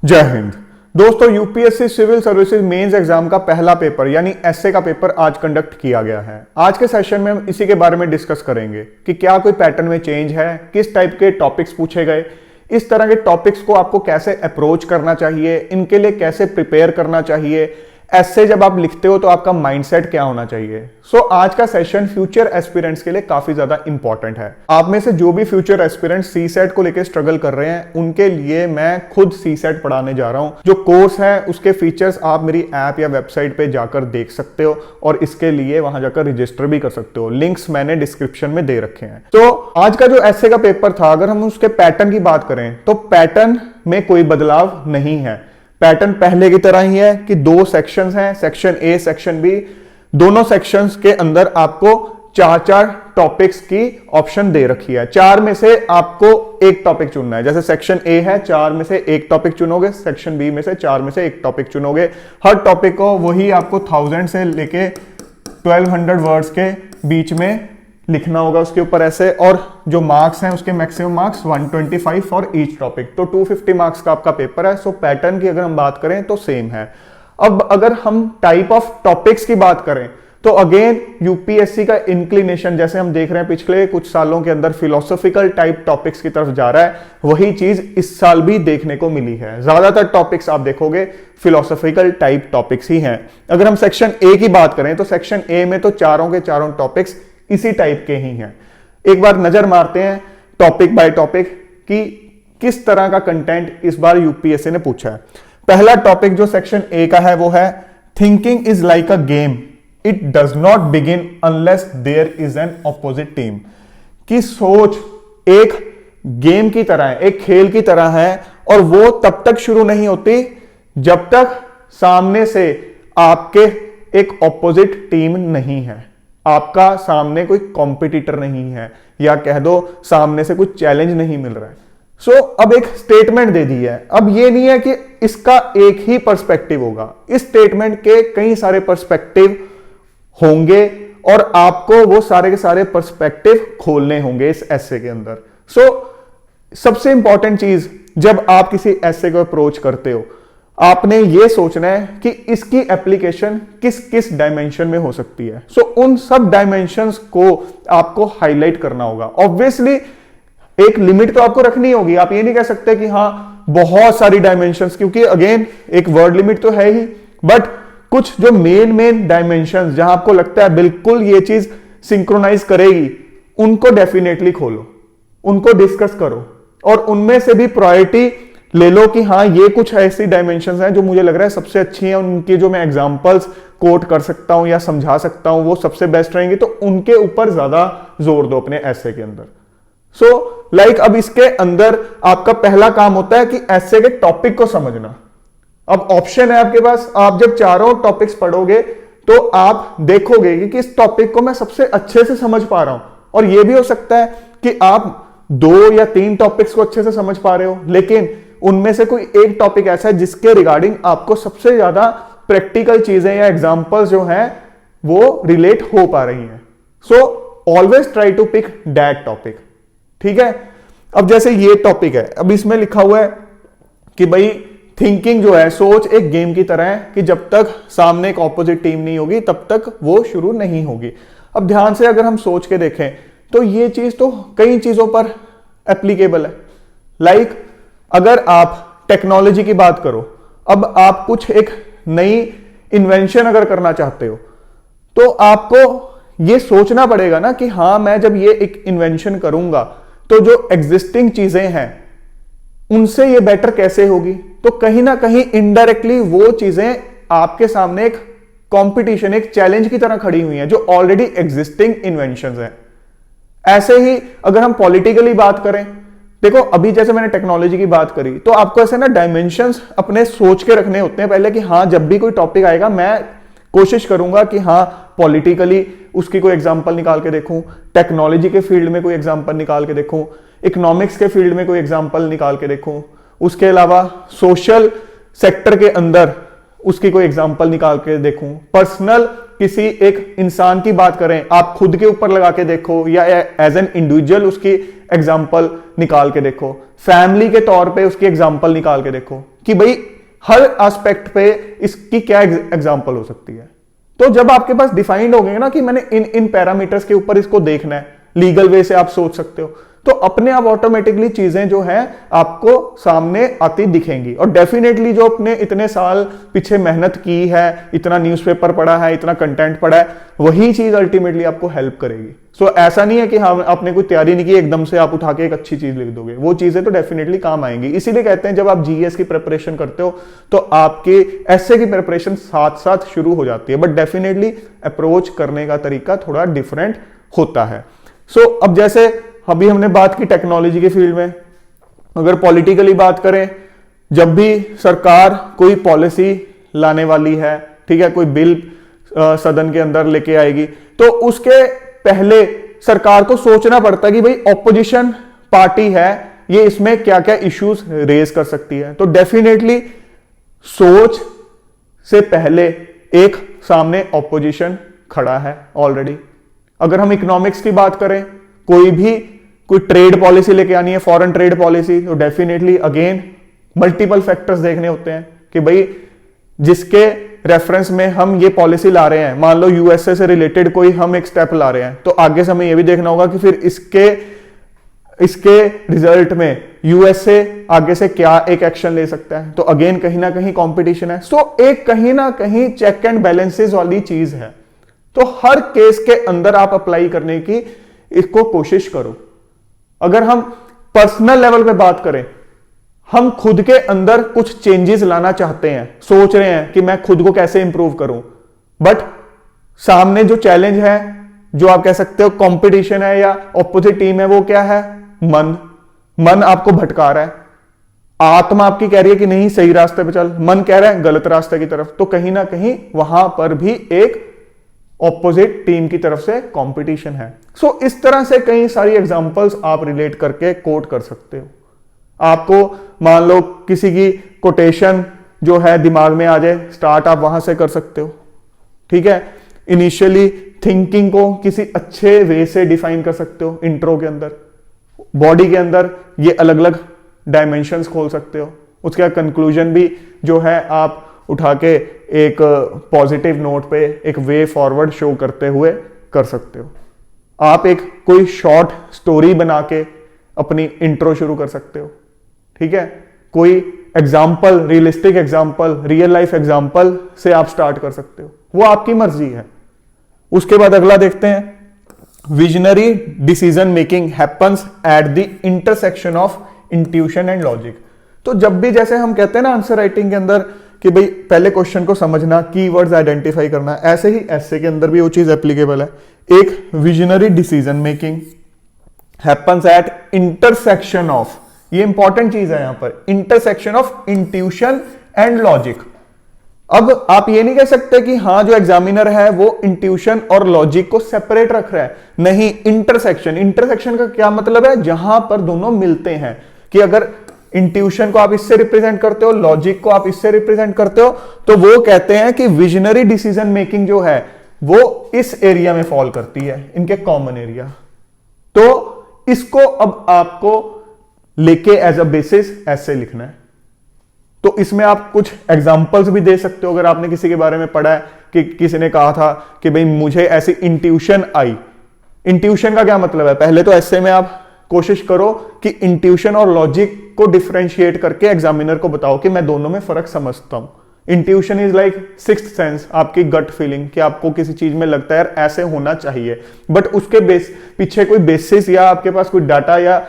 जय हिंद दोस्तों, UPSC civil services mains exam का पहला पेपर यानी एसए का पेपर आज कंडक्ट किया गया है। आज के सेशन में हम इसी के बारे में डिस्कस करेंगे कि क्या कोई पैटर्न में चेंज है, किस टाइप के टॉपिक्स पूछे गए, इस तरह के टॉपिक्स को आपको कैसे अप्रोच करना चाहिए, इनके लिए कैसे प्रिपेयर करना चाहिए, एसए जब आप लिखते हो तो आपका माइंडसेट क्या होना चाहिए। सो आज का सेशन फ्यूचर एस्पिरेंट्स के लिए काफी ज्यादा इंपॉर्टेंट है। आप में से जो भी फ्यूचर एस्पिरेंट्स सी सेट को लेकर स्ट्रगल कर रहे हैं उनके लिए मैं खुद सी सेट पढ़ाने जा रहा हूं। जो कोर्स है उसके फीचर्स आप मेरी ऐप या वेबसाइट पे जाकर देख सकते हो और इसके लिए वहां जाकर रजिस्टर भी कर सकते हो। लिंक्स मैंने डिस्क्रिप्शन में दे रखे हैं। तो आज का जो एसए का पेपर था, अगर हम उसके पैटर्न की बात करें तो पैटर्न में कोई बदलाव नहीं है। पैटर्न पहले की तरह ही है कि दो सेक्शंस हैं, सेक्शन ए सेक्शन बी। दोनों सेक्शंस के अंदर आपको चार चार टॉपिक्स की ऑप्शन दे रखी है। चार में से आपको एक टॉपिक चुनना है। जैसे सेक्शन ए है, चार में से एक टॉपिक चुनोगे, सेक्शन बी में से चार में से एक टॉपिक चुनोगे। हर टॉपिक को वही आपको 1000 से लेके 1200 वर्ड्स के बीच में लिखना होगा उसके ऊपर ऐसे। और जो मार्क्स हैं उसके maximum marks 125 for each topic, तो 250 मार्क्स का आपका पेपर है। सो पैटर्न की अगर हम बात करें तो सेम है। अब अगर हम टाइप ऑफ टॉपिक्स की बात करें तो अगेन यूपीएससी का इंक्लिनेशन, जैसे हम देख रहे हैं पिछले कुछ सालों के अंदर फिलोसॉफिकल टाइप टॉपिक्स की तरफ जा रहा है, वही चीज इस साल भी देखने को मिली है। ज्यादातर टॉपिक्स आप देखोगे फिलोसॉफिकल टाइप टॉपिक्स ही हैं। अगर हम सेक्शन ए की बात करें तो सेक्शन ए में तो चारों के चारों टॉपिक्स इसी टाइप के ही हैं। एक बार नजर मारते हैं टॉपिक बाय टॉपिक कि किस तरह का कंटेंट इस बार यूपीएससी ने पूछा है। पहला टॉपिक जो सेक्शन ए का है वो है thinking is like a game, it does not begin unless there is an opposite team. कि सोच एक गेम की तरह है, एक खेल की तरह है, और वो तब तक शुरू नहीं होती जब तक सामने से आपके एक ऑपोजिट टीम नहीं है, आपका सामने कोई कॉम्पिटिटर नहीं है, या कह दो सामने से कोई चैलेंज नहीं मिल रहा है। सो अब एक स्टेटमेंट दे दी है। अब ये नहीं है कि इसका एक ही पर्सपेक्टिव होगा, इस स्टेटमेंट के कई सारे पर्सपेक्टिव होंगे और आपको वो सारे के सारे पर्सपेक्टिव खोलने होंगे इस एसे के अंदर। सो सबसे इंपॉर्टेंट चीज जब आप किसी एसे को अप्रोच करते हो, आपने ये सोचना है कि इसकी एप्लीकेशन किस किस डायमेंशन में हो सकती है। सो उन सब डायमेंशंस को आपको हाईलाइट करना होगा। ऑब्वियसली एक लिमिट तो आपको रखनी होगी। आप ये नहीं कह सकते कि हाँ बहुत सारी डायमेंशंस, क्योंकि अगेन एक वर्ड लिमिट तो है ही, बट कुछ जो मेन डायमेंशंस जहां आपको लगता है बिल्कुल ये चीज सिंक्रोनाइज करेगी, उनको डेफिनेटली खोलो, उनको डिस्कस करो और उनमें से भी प्रायोरिटी ले लो कि हाँ ये कुछ ऐसी डायमेंशंस हैं जो मुझे लग रहा है सबसे अच्छी हैं, उनकी जो मैं एग्जांपल्स कोट कर सकता हूं या समझा सकता हूं वो सबसे बेस्ट रहेंगी, तो उनके ऊपर ज्यादा जोर दो अपने एसे के अंदर। सो लाइक अब इसके अंदर आपका पहला काम होता है कि एसे के टॉपिक को समझना। अब ऑप्शन है आपके पास, आप जब चारों टॉपिक्स पढ़ोगे तो आप देखोगे कि किस टॉपिक को मैं सबसे अच्छे से समझ पा रहा हूं। और यह भी हो सकता है कि आप 2 या 3 टॉपिक्स को अच्छे से समझ पा रहे हो, लेकिन उनमें से कोई एक टॉपिक ऐसा है जिसके रिगार्डिंग आपको सबसे ज्यादा प्रैक्टिकल चीजें या एग्जांपल्स जो हैं वो रिलेट हो पा रही हैं। So always try to pick that topic. ठीक है, अब जैसे ये टॉपिक है, अब इसमें लिखा हुआ है कि भाई थिंकिंग जो है, सोच एक गेम की तरह है कि जब तक सामने एक ऑपोजिट टीम नहीं होगी तब तक वो शुरू नहीं होगी। अब ध्यान से अगर हम सोच के देखें तो ये चीज तो कई चीजों पर एप्लीकेबल है। लाइक अगर आप टेक्नोलॉजी की बात करो, अब आप कुछ एक नई इन्वेंशन अगर करना चाहते हो तो आपको ये सोचना पड़ेगा ना कि हाँ मैं जब ये एक इन्वेंशन करूंगा तो जो एग्जिस्टिंग चीजें हैं उनसे ये बेटर कैसे होगी। तो कहीं ना कहीं इनडायरेक्टली वो चीजें आपके सामने एक कंपटीशन, एक चैलेंज की तरह खड़ी हुई हैं जो ऑलरेडी एग्जिस्टिंग इन्वेंशंस हैं। ऐसे ही अगर हम पॉलिटिकली बात करें, देखो अभी जैसे मैंने टेक्नोलॉजी की बात करी तो आपको ऐसे ना डायमेंशंस अपने सोच के रखने होते हैं पहले कि हाँ जब भी कोई टॉपिक आएगा मैं कोशिश करूंगा कि हाँ पॉलिटिकली उसकी कोई एग्जांपल निकाल के देखूं, टेक्नोलॉजी के फील्ड में कोई एग्जांपल निकाल के देखूं, इकोनॉमिक्स के फील्ड में कोई एग्जांपल निकाल के देखूं, उसके अलावा सोशल सेक्टर के अंदर उसकी कोई एग्जांपल निकाल के देखूं, पर्सनल किसी एक इंसान की बात करें, आप खुद के ऊपर लगा के देखो या एज एन इंडिविजुअल उसकी एग्जाम्पल निकाल के देखो, फैमिली के तौर पे उसकी एग्जाम्पल निकाल के देखो कि भाई हर एस्पेक्ट पे इसकी क्या एग्जाम्पल हो सकती है। तो जब आपके पास डिफाइंड हो गए ना कि मैंने इन इन पैरामीटर्स के ऊपर इसको देखना है, लीगल वे से आप सोच सकते हो, तो अपने आप ऑटोमेटिकली चीजें जो हैं आपको सामने आती दिखेंगी। और डेफिनेटली जो अपने इतने साल पीछे मेहनत की है, इतना न्यूज़पेपर पढ़ा है, इतना कंटेंट पढ़ा है, वही चीज अल्टीमेटली आपको हेल्प करेगी। सो ऐसा नहीं है कि हाँ आपने कोई तैयारी नहीं की एकदम से आप उठा के एक अच्छी चीज लिख दोगे, वो चीजें तो डेफिनेटली काम आएंगी। इसीलिए कहते हैं जब आप जीएस की प्रिपरेशन करते हो तो आपके एसए की प्रिपरेशन साथ साथ शुरू हो जाती है, बट डेफिनेटली अप्रोच करने का तरीका थोड़ा डिफरेंट होता है। सो अब जैसे अभी हमने बात की टेक्नोलॉजी के फील्ड में, अगर पॉलिटिकली बात करें, जब भी सरकार कोई पॉलिसी लाने वाली है, ठीक है, कोई बिल सदन के अंदर लेके आएगी, तो उसके पहले सरकार को सोचना पड़ता है कि भाई ऑपोजिशन पार्टी है, ये इसमें क्या क्या इश्यूज रेज कर सकती है। तो डेफिनेटली सोच से पहले एक सामने ऑपोजिशन खड़ा है ऑलरेडी। अगर हम इकोनॉमिक्स की बात करें, कोई ट्रेड पॉलिसी लेके आनी है, फॉरेन ट्रेड पॉलिसी, तो डेफिनेटली अगेन मल्टीपल फैक्टर्स देखने होते हैं कि भाई जिसके रेफरेंस में हम ये पॉलिसी ला रहे हैं, मान लो यूएसए से रिलेटेड कोई हम एक स्टेप ला रहे हैं, तो आगे से हमें ये भी देखना होगा कि फिर इसके रिजल्ट में यूएसए आगे से क्या एक एक्शन ले सकता है। तो अगेन कहीं ना कहीं कंपटीशन है। सो एक कहीं ना कहीं चेक एंड बैलेंसेस वाली चीज है। तो हर केस के अंदर आप अप्लाई करने की इसको कोशिश करो। अगर हम पर्सनल लेवल पे बात करें, हम खुद के अंदर कुछ चेंजेस लाना चाहते हैं, सोच रहे हैं कि मैं खुद को कैसे इंप्रूव करूं, बट सामने जो चैलेंज है, जो आप कह सकते हो कंपटीशन है या ऑपोजिट टीम है, वो क्या है? मन आपको भटका रहा है। आत्मा आपकी कह रही है कि नहीं सही रास्ते पे चल, मन कह रहा है गलत रास्ते की तरफ। तो कहीं ना कहीं वहां पर भी एक ऑपोजिट टीम की तरफ से कंपटीशन है। सो इस तरह से कई सारी एग्जांपल्स आप रिलेट करके कोट कर सकते हो। आपको मान लो किसी की कोटेशन जो है दिमाग में आ जाए, स्टार्ट आप वहां से कर सकते हो, ठीक है। इनिशियली थिंकिंग को किसी अच्छे वे से डिफाइन कर सकते हो इंट्रो के अंदर, बॉडी के अंदर ये अलग अलग डायमेंशंस खोल सकते हो। उसका कंक्लूजन भी जो है आप उठा के एक पॉजिटिव नोट पे एक वे फॉरवर्ड शो करते हुए कर सकते हो। आप एक कोई शॉर्ट स्टोरी बना के अपनी इंट्रो शुरू कर सकते हो, ठीक है। कोई example, realistic example, real life example से आप स्टार्ट कर सकते हो, वो आपकी मर्जी है। उसके बाद अगला देखते हैं, visionary decision making happens at the intersection of intuition and logic. तो जब भी जैसे हम कहते हैं ना आंसर राइटिंग के अंदर कि भाई पहले क्वेश्चन को समझना, कीवर्ड्स आइडेंटिफाई करना, ऐसे ही एसे के अंदर भी वो चीज एप्लीकेबल है। एक visionary decision making happens at intersection of, ये इंपॉर्टेंट चीज है यहां पर, intersection of intuition and logic. अब आप ये नहीं कह सकते कि हाँ जो एग्जामिनर है वो इंट्यूशन और लॉजिक को सेपरेट रख रहा है, नहीं, इंटरसेक्शन का क्या मतलब है? जहां पर दोनों मिलते हैं, कि अगर इंट्यूशन को आप इससे रिप्रेजेंट करते हो, लॉजिक को आप इससे रिप्रेजेंट करते हो, तो वो कहते हैं कि विजनरी डिसीजन मेकिंग जो है वो इस एरिया में फॉल करती है, इनके कॉमन एरिया। तो इसको अब आपको लेके एज अ बेसिस ऐसे लिखना है। तो इसमें आप कुछ एग्जांपल्स भी दे सकते हो। अगर आपने किसी के बारे में पढ़ा है कि किसी ने कहा था कि भाई मुझे ऐसी इंट्यूशन आई, इंट्यूशन का क्या मतलब है? पहले तो ऐसे में आप कोशिश करो कि इंट्यूशन और लॉजिक को डिफरेंशिएट करके एग्जामिनर को बताओ कि मैं दोनों में फर्क समझता हूं। Intuition is like sixth sense, आपकी गट फीलिंग, कि आपको किसी चीज में लगता है यार ऐसे होना चाहिए, बट उसके पीछे कोई बेसिस या आपके पास कोई डाटा या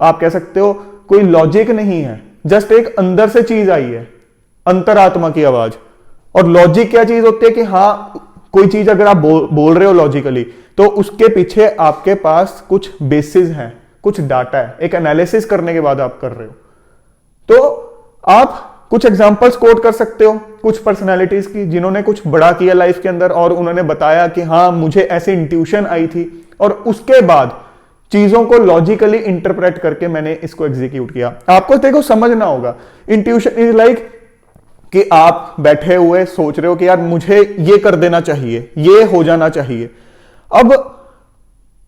आप कह सकते हो कोई लॉजिक नहीं है, जस्ट एक अंदर से चीज आई है, अंतरात्मा की आवाज। और लॉजिक क्या चीज होती है कि हाँ कोई चीज अगर आप बोल रहे हो लॉजिकली, तो उसके पीछे आपके पास कुछ बेसिस हैं, कुछ डाटा है, एक एनालिसिस करने के बाद आप कर रहे हो। तो आप कुछ एग्जांपल्स कोट कर सकते हो कुछ पर्सनालिटीज की जिन्होंने कुछ बड़ा किया लाइफ के अंदर और उन्होंने बताया कि हाँ मुझे ऐसी इंट्यूशन आई थी और उसके बाद चीजों को लॉजिकली इंटरप्रेट करके मैंने इसको एग्जीक्यूट किया। आपको देखो समझना होगा, इंट्यूशन इज लाइक कि आप बैठे हुए सोच रहे हो कि यार मुझे ये कर देना चाहिए, ये हो जाना चाहिए। अब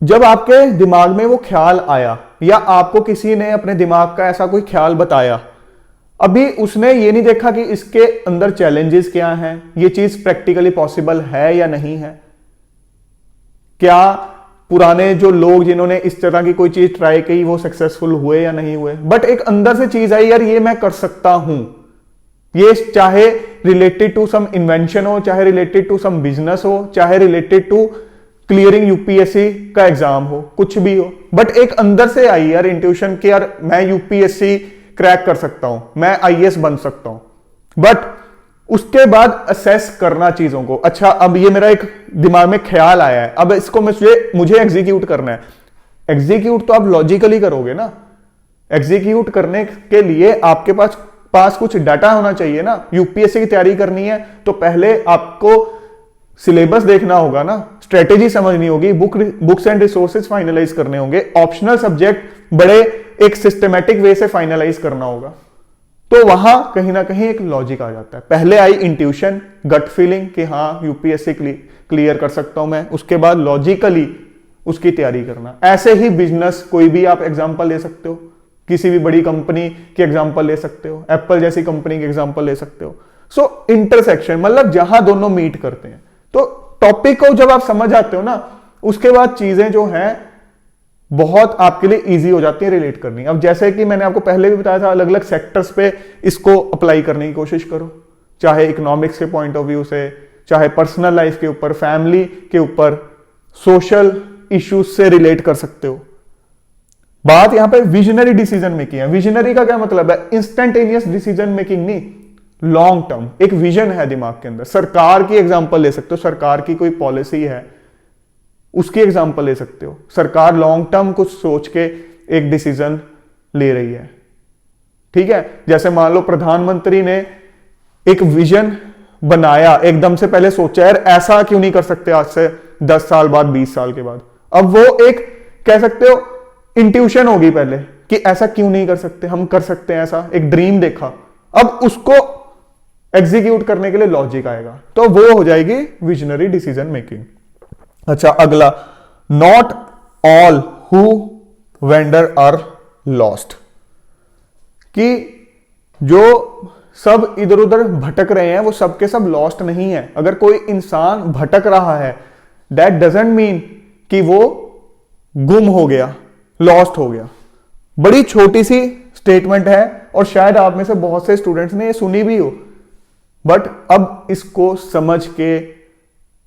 जब आपके दिमाग में वो ख्याल आया या आपको किसी ने अपने दिमाग का ऐसा कोई ख्याल बताया, अभी उसने ये नहीं देखा कि इसके अंदर चैलेंजेस क्या हैं, ये चीज प्रैक्टिकली पॉसिबल है या नहीं है, क्या पुराने जो लोग जिन्होंने इस तरह की कोई चीज ट्राई की वो सक्सेसफुल हुए या नहीं हुए, बट एक अंदर से चीज आई यार ये मैं कर सकता हूं। ये चाहे रिलेटेड टू सम इन्वेंशन हो, चाहे रिलेटेड टू सम बिजनेस हो, चाहे रिलेटेड टू क्लियरिंग यूपीएससी का एग्जाम हो, कुछ भी हो, बट एक अंदर से आई यार इंट्यूशन कि यार मैं यूपीएससी क्रैक कर सकता हूं, मैं आईएएस बन सकता हूं। बट उसके बाद असेस करना चीजों को, अच्छा अब ये मेरा एक दिमाग में ख्याल आया है, अब इसको मुझे एग्जीक्यूट करना है। एग्जीक्यूट तो आप लॉजिकली करोगे ना, एग्जीक्यूट करने के लिए आपके पास कुछ डाटा होना चाहिए ना। यूपीएससी की तैयारी करनी है तो पहले आपको सिलेबस देखना होगा ना, स्ट्रेटेजी समझनी होगी, बुक्स एंड रिसोर्सेज फाइनलाइज करने होंगे, ऑप्शनल सब्जेक्ट बड़े एक सिस्टमैटिक वे से फाइनलाइज करना होगा। तो वहां कहीं ना कहीं एक लॉजिक आ जाता है। पहले आई इंट्यूशन, गट फीलिंग कि हाँ यूपीएससी क्लियर कर सकता हूं मैं, उसके बाद लॉजिकली उसकी तैयारी करना। ऐसे ही बिजनेस कोई भी आप एग्जांपल ले सकते हो, किसी भी बड़ी कंपनी की एग्जांपल ले सकते हो, एप्पल जैसी कंपनी की एग्जांपल ले सकते हो। सो इंटरसेक्शन मतलब जहां दोनों मीट करते हैं। तो टॉपिक को जब आप समझ आते हो ना, उसके बाद चीजें जो हैं बहुत आपके लिए इजी हो जाती है रिलेट करनी। अब जैसे कि मैंने आपको पहले भी बताया था, अलग अलग सेक्टर्स पे इसको अप्लाई करने की कोशिश करो, चाहे इकोनॉमिक्स के पॉइंट ऑफ व्यू से, चाहे पर्सनल लाइफ के ऊपर, फैमिली के ऊपर, सोशल इश्यूज से रिलेट कर सकते हो। बात यहां पे विजनरी डिसीजन मेकिंग है। विजनरी का क्या मतलब है? इंस्टेंटेनियस डिसीजन मेकिंग नहीं, लॉन्ग टर्म एक विजन है दिमाग के अंदर। सरकार की एग्जांपल ले सकते हो, सरकार की कोई पॉलिसी है उसकी एग्जांपल ले सकते हो। सरकार लॉन्ग टर्म कुछ सोच के एक डिसीजन ले रही है, ठीक है। जैसे मान लो प्रधानमंत्री ने एक विजन बनाया, एकदम से पहले सोचा यार ऐसा क्यों नहीं कर सकते आज से 10 साल बाद, 20 साल के बाद। अब वो एक कह सकते हो इंट्यूशन होगी पहले कि ऐसा क्यों नहीं कर सकते, हम कर सकते हैं ऐसा, एक ड्रीम देखा। अब उसको एग्जीक्यूट करने के लिए लॉजिक आएगा, तो वो हो जाएगी विजनरी डिसीजन मेकिंग। अच्छा अगला, not all who wander are lost, कि जो सब इधर उधर भटक रहे हैं वो सब के सब लॉस्ट नहीं है। अगर कोई इंसान भटक रहा है दैट डजंट मीन कि वो गुम हो गया, लॉस्ट हो गया। बड़ी छोटी सी स्टेटमेंट है और शायद आप में से बहुत से स्टूडेंट्स ने ये सुनी भी हो, बट अब इसको समझ के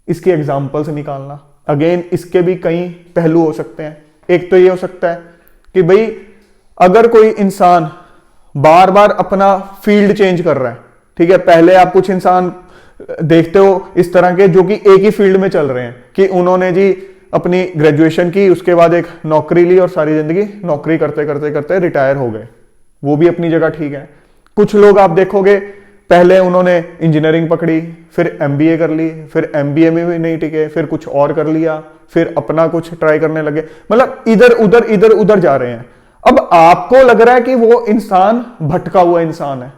इसके एग्जाम्पल्स निकालना। अगेन इसके भी कई पहलू हो सकते हैं। एक तो ये हो सकता है कि भाई अगर कोई इंसान बार बार अपना फील्ड चेंज कर रहा है, ठीक है, पहले आप कुछ इंसान देखते हो इस तरह के जो कि एक ही फील्ड में चल रहे हैं कि उन्होंने जी अपनी ग्रेजुएशन की, उसके बाद एक नौकरी ली और सारी जिंदगी नौकरी करते करते करते रिटायर हो गए, वो भी अपनी जगह ठीक है। कुछ लोग आप देखोगे पहले उन्होंने इंजीनियरिंग पकड़ी, फिर एमबीए कर ली, फिर एमबीए में भी नहीं टिके, फिर कुछ और कर लिया, फिर अपना कुछ ट्राई करने लगे, मतलब इधर उधर जा रहे हैं। अब आपको लग रहा है कि वो इंसान भटका हुआ इंसान है,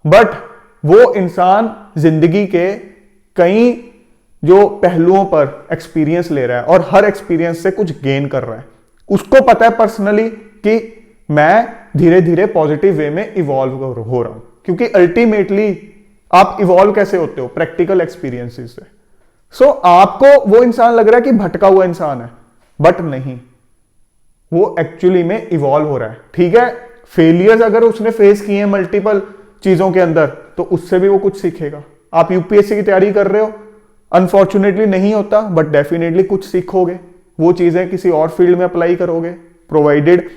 बट वो इंसान जिंदगी के कई जो पहलुओं पर एक्सपीरियंस ले रहा है और हर एक्सपीरियंस से कुछ गेन कर रहा है। उसको पता है पर्सनली कि मैं धीरे धीरे पॉजिटिव वे में इवॉल्व हो रहा हूं, क्योंकि अल्टीमेटली आप इवॉल्व कैसे होते हो? प्रैक्टिकल एक्सपीरियंसेस से। सो आपको वो इंसान लग रहा है कि भटका हुआ इंसान है, बट नहीं, वो एक्चुअली में इवॉल्व हो रहा है, ठीक है। फेलियर्स अगर उसने फेस किए हैं मल्टीपल चीजों के अंदर, तो उससे भी वो कुछ सीखेगा। आप यूपीएससी की तैयारी कर रहे हो, अनफॉर्चुनेटली नहीं होता, बट डेफिनेटली कुछ सीखोगे, वो चीजें किसी और फील्ड में अप्लाई करोगे, प्रोवाइडेड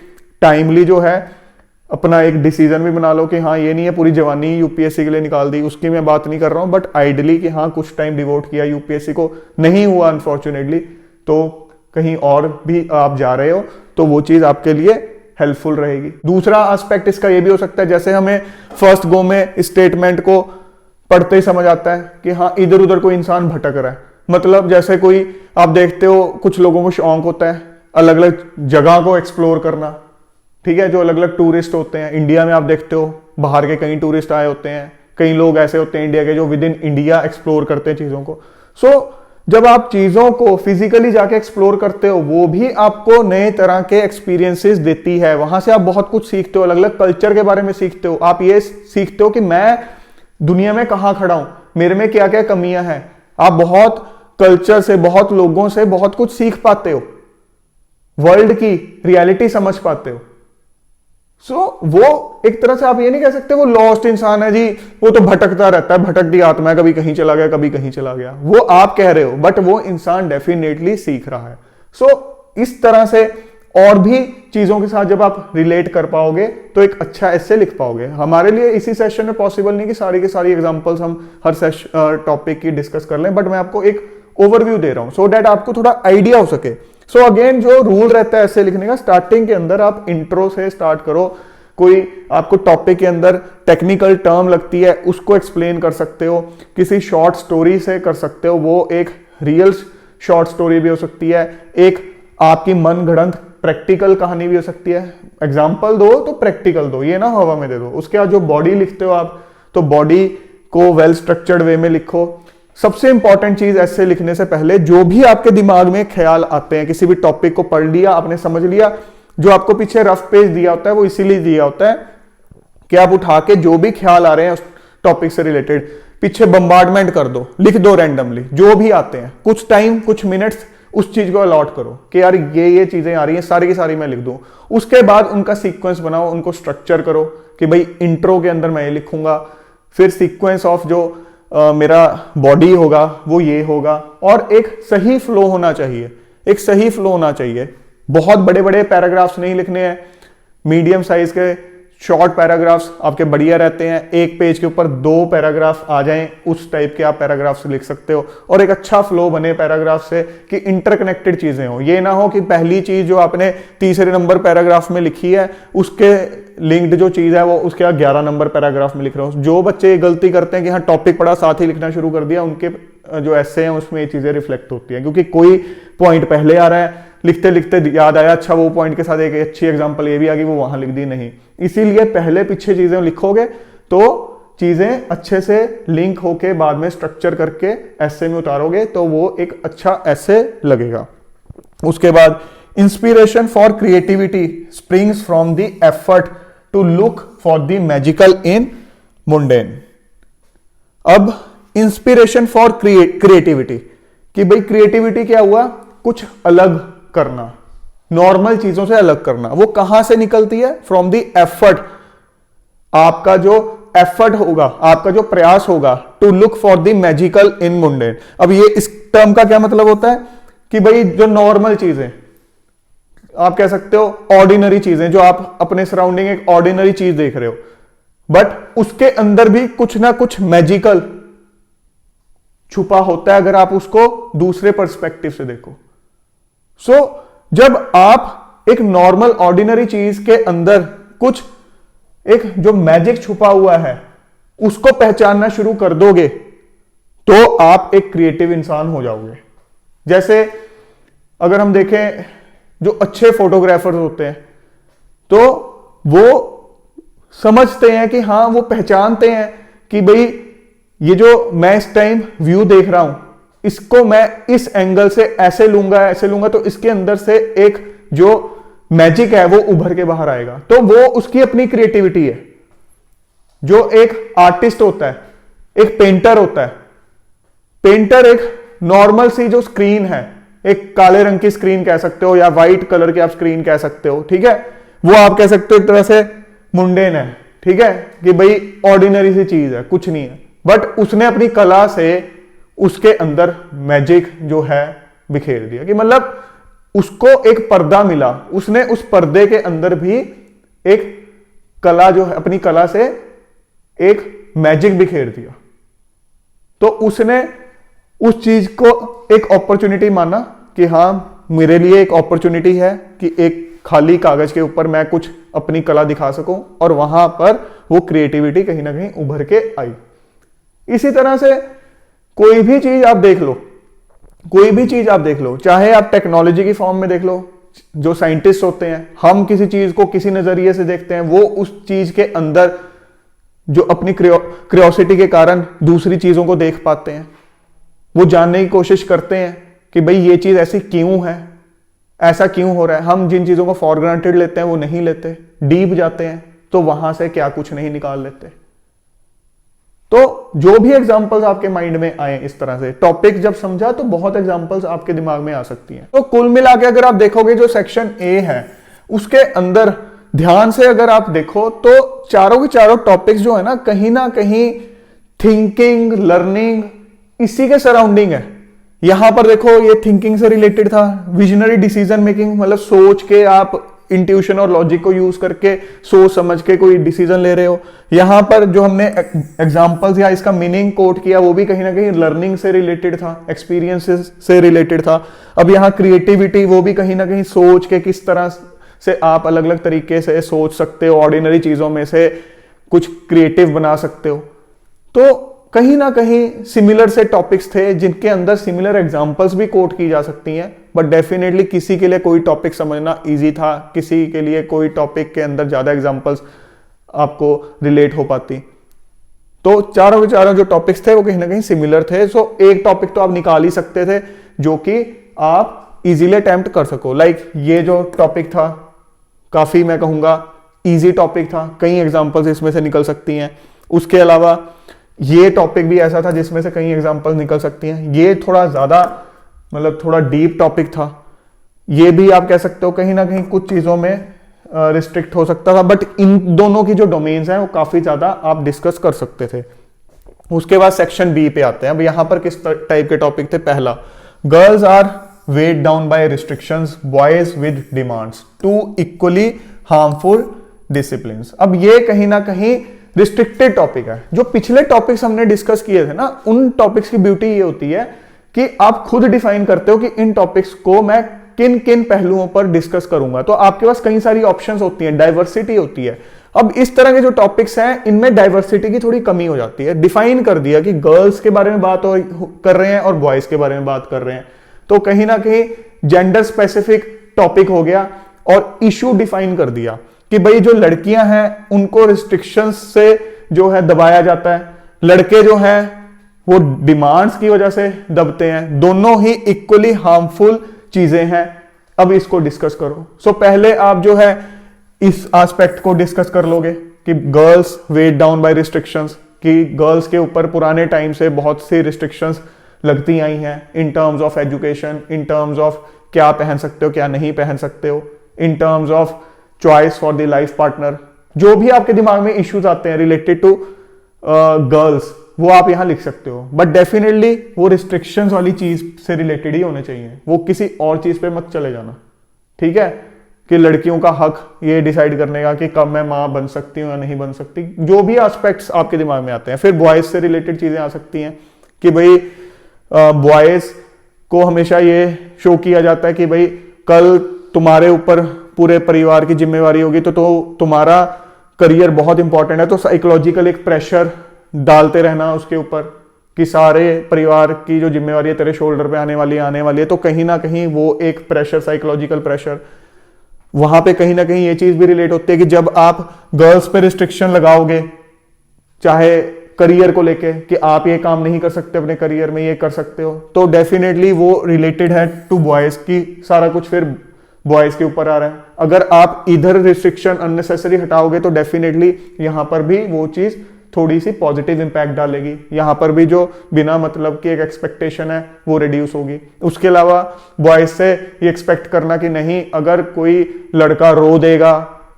टाइमली जो है अपना एक डिसीजन भी बना लो कि हाँ ये नहीं है पूरी जवानी यूपीएससी के लिए निकाल दी, उसकी मैं बात नहीं कर रहा हूं, बट आइडियली कि हाँ कुछ टाइम डिवोट किया यूपीएससी को, नहीं हुआ अनफॉर्चुनेटली, तो कहीं और भी आप जा रहे हो तो वो चीज आपके लिए हेल्पफुल रहेगी। दूसरा एस्पेक्ट इसका ये भी हो सकता है, जैसे हमें फर्स्ट गो में स्टेटमेंट को पढ़ते ही समझ आता है कि हाँ इधर उधर कोई इंसान भटक रहा है, मतलब जैसे कोई आप देखते हो कुछ लोगों को शौक होता है अलग अलग जगह को एक्सप्लोर करना, ठीक है, जो अलग अलग टूरिस्ट होते हैं। इंडिया में आप देखते हो बाहर के कई टूरिस्ट आए होते हैं, कई लोग ऐसे होते हैं इंडिया के जो विद इन इंडिया एक्सप्लोर करते हैं चीजों को। सो जब आप चीजों को फिजिकली जाके एक्सप्लोर करते हो, वो भी आपको नए तरह के एक्सपीरियंसेस देती है। वहां से आप बहुत कुछ सीखते हो, अलग अलग कल्चर के बारे में सीखते हो। आप ये सीखते हो कि मैं दुनिया में कहां खड़ा हूं, मेरे में क्या क्या कमियां हैं। आप बहुत कल्चर से, बहुत लोगों से बहुत कुछ सीख पाते हो, वर्ल्ड की रियलिटी समझ पाते हो। वो एक तरह से आप ये नहीं कह सकते वो लॉस्ट इंसान है जी, वो तो भटकता रहता है, भटकती आत्मा है, कभी कहीं चला गया कभी कहीं चला गया, वो आप कह रहे हो, बट वो इंसान डेफिनेटली सीख रहा है। इस तरह से और भी चीजों के साथ जब आप रिलेट कर पाओगे तो एक अच्छा ऐसे लिख पाओगे। हमारे लिए इसी सेशन में पॉसिबल नहीं कि सारी की सारी एग्जांपल्स हम हर टॉपिक की डिस्कस कर लें, बट मैं आपको एक ओवरव्यू दे रहा हूं सो दैट आपको थोड़ा आइडिया हो सके। अगेन जो रूल रहता है ऐसे लिखने का, स्टार्टिंग के अंदर आप इंट्रो से स्टार्ट करो। कोई आपको टॉपिक के अंदर टेक्निकल टर्म लगती है उसको एक्सप्लेन कर सकते हो, किसी शॉर्ट स्टोरी से कर सकते हो, वो एक रियल शॉर्ट स्टोरी भी हो सकती है, एक आपकी मन गढ़ंत प्रैक्टिकल कहानी भी हो सकती है। एग्जाम्पल दो तो प्रैक्टिकल दो, ये ना हवा में दे दो। उसके बाद जो बॉडी लिखते हो आप, तो बॉडी को वेल स्ट्रक्चर्ड वे में लिखो। सबसे इंपॉर्टेंट चीज ऐसे लिखने से पहले जो भी आपके दिमाग में ख्याल आते हैं, किसी भी टॉपिक को पढ़ लिया आपने, समझ लिया, जो आपको पीछे रफ पेज दिया होता है वो इसीलिए दिया होता है कि आप उठा के जो भी ख्याल आ रहे हैं उस टॉपिक से रिलेटेड पीछे बम्बार्डमेंट कर दो, लिख दो रैंडमली जो भी आते हैं। कुछ टाइम, कुछ मिनट्स उस चीज को अलॉट करो कि यार ये चीजें आ रही हैं, सारी की सारी मैं लिख दूं। उसके बाद उनका सीक्वेंस बनाओ, उनको स्ट्रक्चर करो कि भाई इंट्रो के अंदर मैं ये लिखूंगा, फिर सीक्वेंस ऑफ जो मेरा बॉडी होगा वो ये होगा, और एक सही फ्लो होना चाहिए, एक सही फ्लो होना चाहिए। बहुत बड़े बड़े पैराग्राफ्स नहीं लिखने हैं, मीडियम साइज के शॉर्ट पैराग्राफ्स आपके बढ़िया रहते हैं। एक पेज के ऊपर 2 पैराग्राफ आ जाएं, उस टाइप के आप पैराग्राफ्स लिख सकते हो, और एक अच्छा फ्लो बने पैराग्राफ से कि इंटरकनेक्टेड चीजें हो। ये ना हो कि पहली चीज जो आपने तीसरे नंबर पैराग्राफ में लिखी है उसके लिंक्ड जो चीज है वो उसके 11 नंबर पैराग्राफ में लिख रहे हो। जो बच्चे ये गलती करते हैं कि हाँ टॉपिक पढ़ा साथ ही लिखना शुरू कर दिया, उनके जो ऐसे हैं उसमें ये चीजें रिफ्लेक्ट होती हैं, क्योंकि कोई पॉइंट पहले आ रहा है, लिखते लिखते याद आया अच्छा वो पॉइंट के साथ एक अच्छी एग्जांपल ये भी आ गई, वो वहां लिख दी नहीं। इसीलिए पहले पीछे चीजें लिखोगे तो चीजें अच्छे से लिंक होके बाद में स्ट्रक्चर करके ऐसे में उतारोगे तो वो एक अच्छा ऐसे लगेगा। उसके बाद inspiration for creativity springs from the effort to look for the magical in mundane. अब इंस्पिरेशन फॉर क्रिएटिविटी कि भाई क्रिएटिविटी क्या हुआ, कुछ अलग करना, नॉर्मल चीजों से अलग करना। वो कहां से निकलती है? From the effort. आपका जो एफर्ट होगा, आपका जो प्रयास होगा to look for the magical in mundane. अब ये इस टर्म का क्या मतलब होता है कि भाई जो नॉर्मल चीजें, आप कह सकते हो ऑर्डिनरी चीजें, जो आप अपने सराउंडिंग एक ऑर्डिनरी चीज देख रहे हो, बट उसके अंदर भी कुछ ना कुछ मैजिकल छुपा होता है अगर आप उसको दूसरे पर्सपेक्टिव से देखो। जब आप एक नॉर्मल ऑर्डिनरी चीज के अंदर कुछ एक जो मैजिक छुपा हुआ है उसको पहचानना शुरू कर दोगे तो आप एक क्रिएटिव इंसान हो जाओगे। जैसे अगर हम देखें जो अच्छे फोटोग्राफर्स होते हैं तो वो समझते हैं कि हाँ, वो पहचानते हैं कि भाई ये जो मैं इस टाइम व्यू देख रहा हूं इसको मैं इस एंगल से ऐसे लूंगा तो इसके अंदर से एक जो मैजिक है वो उभर के बाहर आएगा। तो वो उसकी अपनी क्रिएटिविटी है। जो एक आर्टिस्ट होता है, एक पेंटर होता है, पेंटर एक नॉर्मल सी जो स्क्रीन है, एक काले रंग की स्क्रीन कह सकते हो या व्हाइट कलर की आप स्क्रीन कह सकते हो, ठीक है, वो आप कह सकते हो एक तरह से मुंडेन है, ठीक है, कि भाई ऑर्डिनरी सी चीज है, कुछ नहीं है, बट उसने अपनी कला से उसके अंदर मैजिक जो है बिखेर दिया। कि मतलब उसको एक पर्दा मिला, उसने उस पर्दे के अंदर भी एक कला जो है, अपनी कला से एक मैजिक बिखेर दिया। तो उसने उस चीज को एक अपॉर्चुनिटी माना कि हां, मेरे लिए एक अपॉर्चुनिटी है कि एक खाली कागज के ऊपर मैं कुछ अपनी कला दिखा सकूं, और वहां पर वो क्रिएटिविटी कहीं ना कहीं उभर के आई। इसी तरह से कोई भी चीज आप देख लो, कोई भी चीज आप देख लो, चाहे आप टेक्नोलॉजी की फॉर्म में देख लो, जो साइंटिस्ट होते हैं, हम किसी चीज को किसी नजरिए से देखते हैं, वो उस चीज के अंदर जो अपनी क्रियोसिटी के कारण दूसरी चीजों को देख पाते हैं, वो जानने की कोशिश करते हैं कि भाई ये चीज ऐसी क्यों है, ऐसा क्यों हो रहा है। हम जिन चीजों को फॉर ग्रांटेड लेते हैं वो नहीं लेते, डीप जाते हैं तो वहां से क्या कुछ नहीं निकाल लेते। तो जो भी एग्जांपल्स आपके माइंड में आए, इस तरह से टॉपिक जब समझा तो बहुत एग्जांपल्स आपके दिमाग में आ सकती हैं। तो कुल मिला के अगर आप देखोगे जो सेक्शन ए है उसके अंदर ध्यान से अगर आप देखो तो चारों के चारों टॉपिक्स जो है ना कहीं थिंकिंग, लर्निंग इसी के सराउंडिंग है। यहां पर देखो ये थिंकिंग से रिलेटेड था, विजनरी डिसीजन मेकिंग मतलब सोच के आप इंट्यूशन और लॉजिक को यूज करके सोच समझ के कोई डिसीजन ले रहे हो। यहां पर जो हमने एग्जांपल्स या इसका मीनिंग कोट किया वो भी कहीं ना कहीं लर्निंग से रिलेटेड था, एक्सपीरियंसेस से रिलेटेड था। अब यहां क्रिएटिविटी, वो भी कहीं ना कहीं सोच के किस तरह से आप अलग अलग तरीके से सोच सकते हो, ऑर्डिनरी चीजों में से कुछ क्रिएटिव बना सकते हो। तो कहीं ना कहीं सिमिलर से टॉपिक्स थे जिनके अंदर सिमिलर एग्जांपल्स भी कोट की जा सकती हैं, बट डेफिनेटली किसी के लिए कोई टॉपिक समझना इजी था, किसी के लिए कोई टॉपिक के अंदर ज्यादा एग्जांपल्स आपको रिलेट हो पाती। तो चारों के चारों जो टॉपिक्स थे वो कहीं ना कहीं सिमिलर थे। सो एक टॉपिक तो आप निकाल ही सकते थे जो कि आप इजीली अटेम्प्ट कर सको। लाइक ये जो टॉपिक था काफी मैं कहूंगा इजी टॉपिक था, कई एग्जांपल्स इसमें से निकल सकती हैं। उसके अलावा ये टॉपिक भी ऐसा था जिसमें से कई एग्जांपल्स निकल सकती हैं। ये थोड़ा ज्यादा मतलब थोड़ा डीप टॉपिक था, ये भी आप कह सकते हो कहीं ना कहीं कुछ चीजों में रिस्ट्रिक्ट हो सकता था, बट इन दोनों की जो डोमेन्स हैं वो काफी ज्यादा आप डिस्कस कर सकते थे। उसके बाद सेक्शन बी पे आते हैं। अब यहां पर किस टाइप के टॉपिक थे? पहला, girls are weight down by restrictions, boys with demands, two equally harmful discipline. अब ये कहीं ना कहीं रिस्ट्रिक्टेड टॉपिक है। जो पिछले टॉपिक्स हमने डिस्कस किए थे ना, उन टॉपिक्स की ब्यूटी ये होती है कि आप खुद डिफाइन करते हो कि इन टॉपिक्स को मैं किन किन पहलुओं पर डिस्कस करूंगा। तो आपके पास कई सारी ऑप्शंस होती हैं, डाइवर्सिटी होती है। अब इस तरह के जो टॉपिक्स हैं इनमें डाइवर्सिटी की थोड़ी कमी हो जाती है। डिफाइन कर दिया कि गर्ल्स के बारे में बात कर रहे हैं और बॉयज के बारे में बात कर रहे हैं, तो कहीं ना कहीं जेंडर स्पेसिफिक टॉपिक हो गया। और इशू डिफाइन कर दिया कि भाई जो लड़कियां हैं उनको रिस्ट्रिक्शंस से जो है दबाया जाता है, लड़के जो हैं वो डिमांड्स की वजह से दबते हैं, दोनों ही इक्वली हार्मफुल चीजें हैं। अब इसको डिस्कस करो। सो पहले आप जो है इस एस्पेक्ट को डिस्कस कर लोगे कि girls weight down by restrictions, कि गर्ल्स के ऊपर पुराने टाइम से बहुत सी रिस्ट्रिक्शंस लगती आई हैं in terms of education, in terms of क्या पहन सकते हो क्या नहीं पहन सकते हो, in terms of choice for the life partner. जो भी आपके दिमाग में इश्यूज आते हैं रिलेटेड टू गर्ल्स वो आप यहां लिख सकते हो, बट डेफिनेटली वो रिस्ट्रिक्शंस वाली चीज से रिलेटेड ही होने चाहिए, वो किसी और चीज पे मत चले जाना। ठीक है, कि लड़कियों का हक ये डिसाइड करने का कि कब मैं मां बन सकती हूं या नहीं बन सकती, जो भी एस्पेक्ट्स आपके दिमाग में आते हैं। फिर बॉयज से रिलेटेड चीजें आ सकती हैं कि भाई बॉयज को हमेशा ये शो किया जाता है कि भाई कल तुम्हारे ऊपर पूरे परिवार की जिम्मेवारी होगी, तो तुम्हारा करियर बहुत इंपॉर्टेंट है, तो साइकोलॉजिकल एक प्रेशर डालते रहना उसके ऊपर कि सारे परिवार की जो जिम्मेवारी है तेरे शोल्डर पे आने वाली है। तो कहीं ना कहीं वो एक प्रेशर, साइकोलॉजिकल प्रेशर, वहां पे कहीं ना कहीं ये चीज भी रिलेट होती है कि जब आप गर्ल्स पे रिस्ट्रिक्शन लगाओगे चाहे करियर को लेके कि आप ये काम नहीं कर सकते अपने करियर में, ये कर सकते हो, तो डेफिनेटली वो रिलेटेड है टू बॉयज की, सारा कुछ फिर बॉयज के ऊपर आ रहा है। अगर आप इधर रिस्ट्रिक्शन अननेसेसरी हटाओगे तो डेफिनेटली यहां पर भी वो चीज थोड़ी सी पॉजिटिव इंपैक्ट डालेगी, यहां पर भी जो बिना मतलब की एक एक्सपेक्टेशन है वो रिड्यूस होगी। उसके अलावा बॉयज से ये एक्सपेक्ट करना कि नहीं, अगर कोई लड़का रो देगा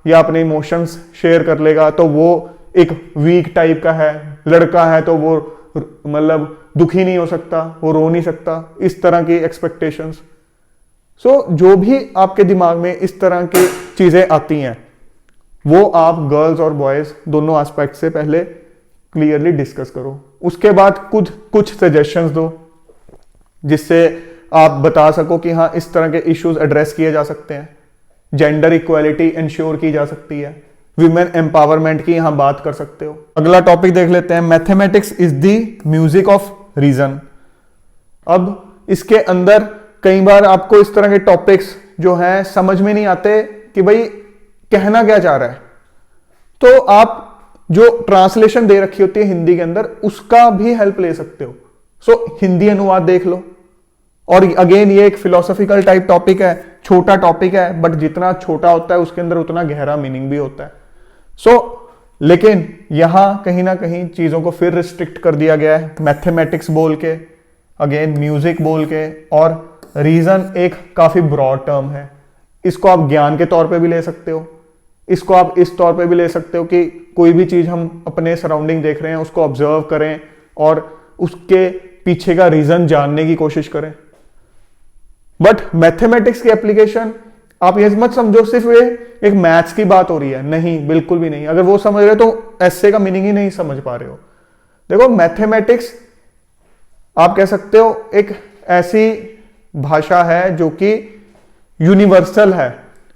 या अपने इमोशंस शेयर कर लेगा तो वो एक वीक टाइप का है, लड़का है तो वो मतलब दुखी नहीं हो सकता, वो रो नहीं सकता, इस तरह की एक्सपेक्टेशंस। सो जो भी आपके दिमाग में इस तरह की चीजें आती हैं वो आप गर्ल्स और बॉयज दोनों एस्पेक्ट से पहले क्लियरली डिस्कस करो। उसके बाद कुछ सजेशंस दो जिससे आप बता सको कि हाँ इस तरह के इश्यूज एड्रेस किए जा सकते हैं, जेंडर इक्वालिटी इंश्योर की जा सकती है, विमेन एम्पावरमेंट की यहां बात कर सकते हो। अगला टॉपिक देख लेते हैं, mathematics is the music of reason. अब इसके अंदर कई बार आपको इस तरह के टॉपिक्स जो हैं समझ में नहीं आते कि भाई कहना क्या चाह रहा है, तो आप जो ट्रांसलेशन दे रखी होती है हिंदी के अंदर, उसका भी हेल्प ले सकते हो। सो हिंदी अनुवाद देख लो। और अगेन ये एक फिलोसॉफिकल टाइप टॉपिक है, छोटा टॉपिक है, बट जितना छोटा होता है उसके अंदर उतना गहरा मीनिंग भी होता है। लेकिन यहां कहीं ना कहीं चीजों को फिर रिस्ट्रिक्ट कर दिया गया है, मैथमेटिक्स बोल के, अगेन म्यूजिक बोल के, और रीजन एक काफी ब्रॉड टर्म है। इसको आप ज्ञान के तौर पे भी ले सकते हो, इसको आप इस तौर पे भी ले सकते हो कि कोई भी चीज हम अपने सराउंडिंग देख रहे हैं उसको ऑब्जर्व करें और उसके पीछे का रीजन जानने की कोशिश करें। बट मैथमेटिक्स की एप्लीकेशन आप ये मत समझो सिर्फ ये एक मैथ्स की बात हो रही है, नहीं, बिल्कुल भी नहीं। अगर वो समझ रहे हो तो एस्से का मीनिंग ही नहीं समझ पा रहे हो। देखो मैथमेटिक्स आप कह सकते हो एक ऐसी भाषा है जो कि यूनिवर्सल है।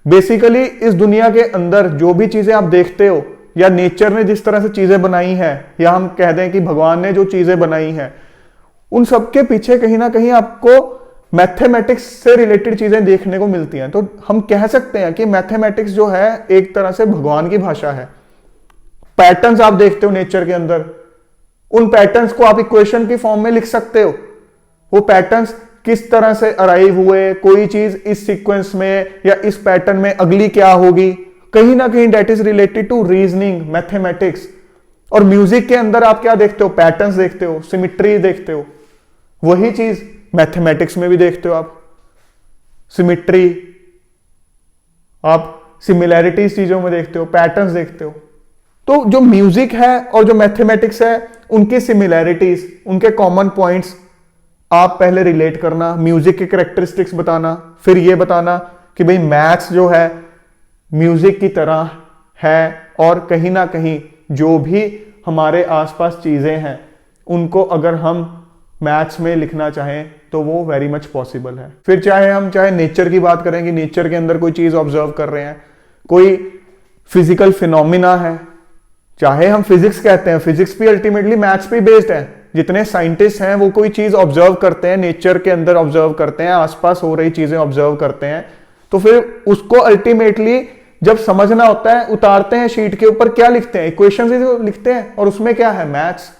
बेसिकली इस दुनिया के अंदर जो भी चीजें आप देखते हो, या नेचर ने जिस तरह से चीजें बनाई हैं, या हम कह दें कि भगवान ने जो चीजें बनाई हैं, उन सबके पीछे कहीं ना कहीं आपको मैथमेटिक्स से रिलेटेड चीजें देखने को मिलती हैं। तो हम कह सकते हैं कि मैथमेटिक्स जो है एक तरह से भगवान की भाषा है। पैटर्न्स आप देखते हो नेचर के अंदर, उन पैटर्न्स को आप इक्वेशन की फॉर्म में लिख सकते हो। वो पैटर्न्स किस तरह से अराइव हुए, कोई चीज इस सीक्वेंस में या इस पैटर्न में अगली क्या होगी, कहीं ना कहीं that is related to reasoning, mathematics. और म्यूजिक के अंदर आप क्या देखते हो, पैटर्न्स देखते हो, सिमिट्री देखते हो। वही चीज मैथमेटिक्स में भी देखते हो आप, सिमिट्री, आप सिमिलैरिटीज चीजों में देखते हो, पैटर्न्स देखते हो। तो जो म्यूजिक है और जो मैथमेटिक्स है, उनकी सिमिलैरिटीज, उनके कॉमन पॉइंट्स आप पहले रिलेट करना, म्यूजिक के कैरेक्टरिस्टिक्स बताना, फिर ये बताना कि भाई मैथ्स जो है म्यूजिक की तरह है, और कहीं ना कहीं जो भी हमारे आसपास चीजें हैं उनको अगर हम मैथ्स में लिखना चाहें तो वो वेरी मच पॉसिबल है। फिर चाहे नेचर की बात करें कि नेचर के अंदर कोई चीज ऑब्जर्व कर रहे हैं, कोई फिजिकल फिनोमिना है, चाहे हम फिजिक्स कहते हैं, फिजिक्स भी अल्टीमेटली मैथ्स पे बेस्ड है। जितने साइंटिस्ट हैं वो कोई चीज ऑब्जर्व करते हैं, नेचर के अंदर ऑब्जर्व करते हैं, आसपास हो रही चीजें ऑब्जर्व करते हैं, तो फिर उसको अल्टीमेटली जब समझना होता है उतारते हैं शीट के ऊपर, क्या लिखते हैं, इक्वेशन लिखते हैं, और उसमें क्या है, मैथ्स।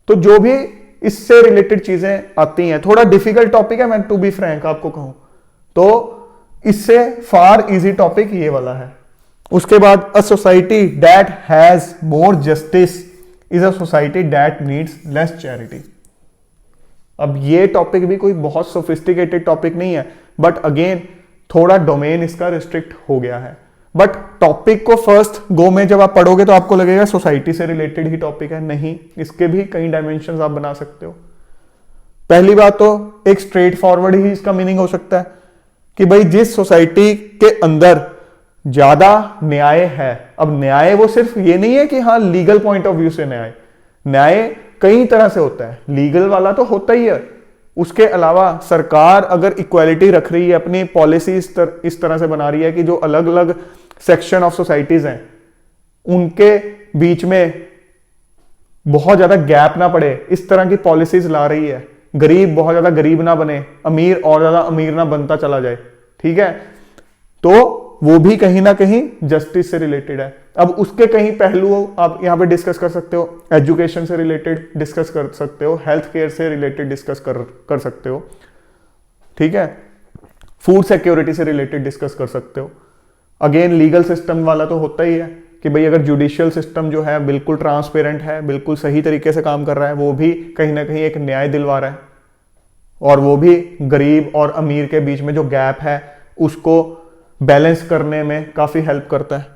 तो जो भी इससे रिलेटेड चीजें आती हैं, थोड़ा डिफिकल्ट टॉपिक है, मैं टू बी फ्रैंक आपको कहूं तो इससे फार इजी टॉपिक ये वाला है। उसके बाद a society that has more justice is a society that needs less charity. अब ये टॉपिक भी कोई बहुत सोफिस्टिकेटेड टॉपिक नहीं है, बट अगेन थोड़ा डोमेन इसका रिस्ट्रिक्ट हो गया है। बट टॉपिक को फर्स्ट गो में जब आप पढ़ोगे तो आपको लगेगा सोसाइटी से रिलेटेड ही टॉपिक है, नहीं, इसके भी कई डायमेंशंस आप बना सकते हो। पहली बात तो एक स्ट्रेट फॉरवर्ड ही इसका मीनिंग हो सकता है कि भाई जिस सोसाइटी के अंदर ज्यादा न्याय है। अब न्याय वो सिर्फ ये नहीं है कि हाँ लीगल पॉइंट ऑफ व्यू से न्याय कई तरह से होता है, लीगल वाला तो होता ही है, उसके अलावा सरकार अगर इक्वालिटी रख रही है, अपनी पॉलिसी इस तरह से बना रही है कि जो अलग अलग सेक्शन ऑफ सोसाइटीज हैं उनके बीच में बहुत ज्यादा गैप ना पड़े, इस तरह की पॉलिसीज ला रही है, गरीब बहुत ज्यादा गरीब ना बने, अमीर और ज्यादा अमीर ना बनता चला जाए, ठीक है, तो वो भी कहीं ना कहीं जस्टिस से रिलेटेड है। अब उसके कहीं पहलू आप यहां पे डिस्कस कर सकते हो, एजुकेशन से रिलेटेड डिस्कस कर सकते हो, हेल्थ केयर से रिलेटेड डिस्कस कर सकते हो, ठीक है, फूड सिक्योरिटी से रिलेटेड डिस्कस कर सकते हो। अगेन लीगल सिस्टम वाला तो होता ही है कि भाई अगर जुडिशियल सिस्टम जो है बिल्कुल ट्रांसपेरेंट है, बिल्कुल सही तरीके से काम कर रहा है, वो भी कहीं ना कहीं एक न्याय दिलवा रहा है, और वो भी गरीब और अमीर के बीच में जो गैप है उसको बैलेंस करने में काफी हेल्प करता है।